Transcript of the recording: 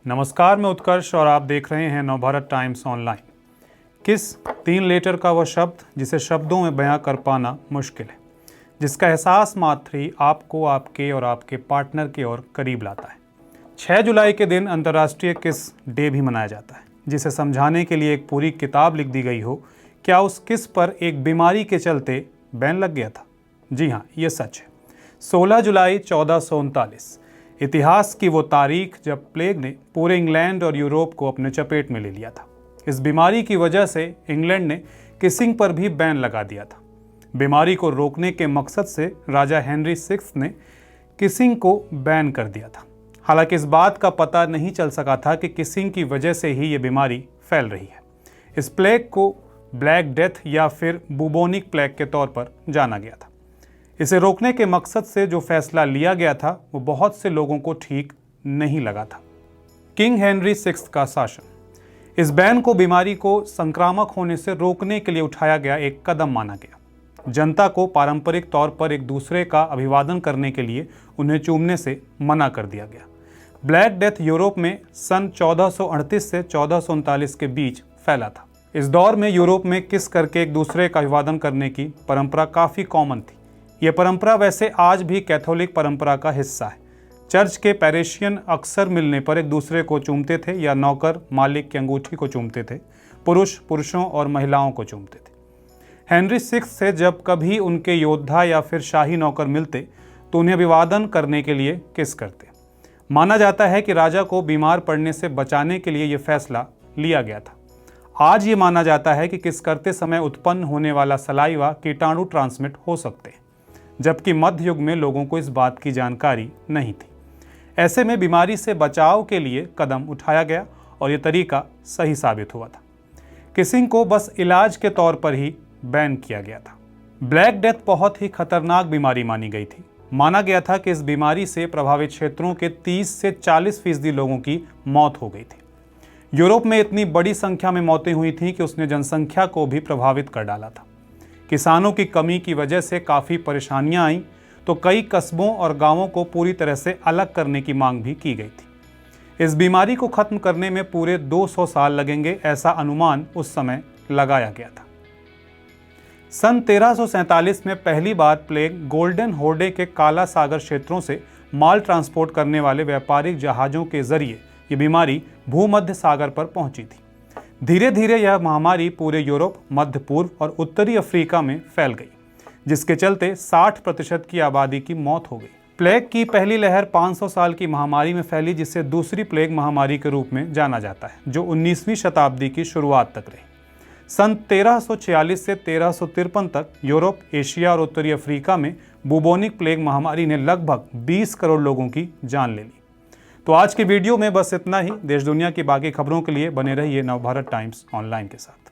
नमस्कार, मैं उत्कर्ष और आप देख रहे हैं नवभारत टाइम्स ऑनलाइन। किस 3 लेटर का वह शब्द जिसे शब्दों में बयां कर पाना मुश्किल है, जिसका एहसास मात्र ही आपको आपके और आपके पार्टनर के और करीब लाता है। 6 जुलाई के दिन अंतर्राष्ट्रीय किस डे भी मनाया जाता है, जिसे समझाने के लिए एक पूरी किताब लिख दी गई हो। क्या उस किस पर एक बीमारी के चलते बैन लग गया था? जी हाँ, ये सच है। 16 जुलाई 1439 इतिहास की वो तारीख जब प्लेग ने पूरे इंग्लैंड और यूरोप को अपने चपेट में ले लिया था। इस बीमारी की वजह से इंग्लैंड ने किसिंग पर भी बैन लगा दिया था। बीमारी को रोकने के मकसद से राजा हेनरी 6 ने किसिंग को बैन कर दिया था। हालांकि इस बात का पता नहीं चल सका था कि किसिंग की वजह से ही ये बीमारी फैल रही है। इस प्लेग को ब्लैक डेथ या फिर बुबोनिक प्लेग के तौर पर जाना गया था। इसे रोकने के मकसद से जो फैसला लिया गया था वो बहुत से लोगों को ठीक नहीं लगा था। किंग हेनरी 6 का शासन। इस बैन को बीमारी को संक्रामक होने से रोकने के लिए उठाया गया एक कदम माना गया। जनता को पारंपरिक तौर पर एक दूसरे का अभिवादन करने के लिए उन्हें चूमने से मना कर दिया गया। ब्लैक डेथ यूरोप में सन 1438 से 1439 के बीच फैला था। इस दौर में यूरोप में किस करके एक दूसरे का अभिवादन करने की परंपरा काफ़ी कॉमन थी। यह परंपरा वैसे आज भी कैथोलिक परंपरा का हिस्सा है। चर्च के पैरिशियन अक्सर मिलने पर एक दूसरे को चूमते थे या नौकर मालिक की अंगूठी को चूमते थे। पुरुष पुरुषों और महिलाओं को चूमते थे। हेनरी 6 से जब कभी उनके योद्धा या फिर शाही नौकर मिलते तो उन्हें अभिवादन करने के लिए किस करते। माना जाता है कि राजा को बीमार पड़ने से बचाने के लिए यह फैसला लिया गया था। आज ये माना जाता है कि किस करते समय उत्पन्न होने वाला सलाइवा कीटाणु ट्रांसमिट हो सकते हैं, जबकि मध्य युग में लोगों को इस बात की जानकारी नहीं थी। ऐसे में बीमारी से बचाव के लिए कदम उठाया गया और ये तरीका सही साबित हुआ था। किसिंग को बस इलाज के तौर पर ही बैन किया गया था। ब्लैक डेथ बहुत ही खतरनाक बीमारी मानी गई थी। माना गया था कि इस बीमारी से प्रभावित क्षेत्रों के 30 से 40% लोगों की मौत हो गई थी। यूरोप में इतनी बड़ी संख्या में मौतें हुई थीं कि उसने जनसंख्या को भी प्रभावित कर डाला था। किसानों की कमी की वजह से काफ़ी परेशानियां आईं, तो कई कस्बों और गांवों को पूरी तरह से अलग करने की मांग भी की गई थी। इस बीमारी को खत्म करने में पूरे 200 साल लगेंगे, ऐसा अनुमान उस समय लगाया गया था। सन 1347 में पहली बार प्लेग गोल्डन होर्डे के काला सागर क्षेत्रों से माल ट्रांसपोर्ट करने वाले व्यापारिक जहाज़ों के जरिए ये बीमारी भूमध्य सागर पर पहुंची थी। धीरे धीरे यह महामारी पूरे यूरोप, मध्य पूर्व और उत्तरी अफ्रीका में फैल गई, जिसके चलते 60% की आबादी की मौत हो गई। प्लेग की पहली लहर 500 साल की महामारी में फैली, जिसे दूसरी प्लेग महामारी के रूप में जाना जाता है, जो 19वीं शताब्दी की शुरुआत तक रही। सन 1346 से 1353 तक यूरोप, एशिया और उत्तरी अफ्रीका में बुबोनिक प्लेग महामारी ने लगभग 20 करोड़ लोगों की जान ले ली। तो आज की वीडियो में बस इतना ही। देश दुनिया की बाकी खबरों के लिए बने रहिए नवभारत टाइम्स ऑनलाइन के साथ।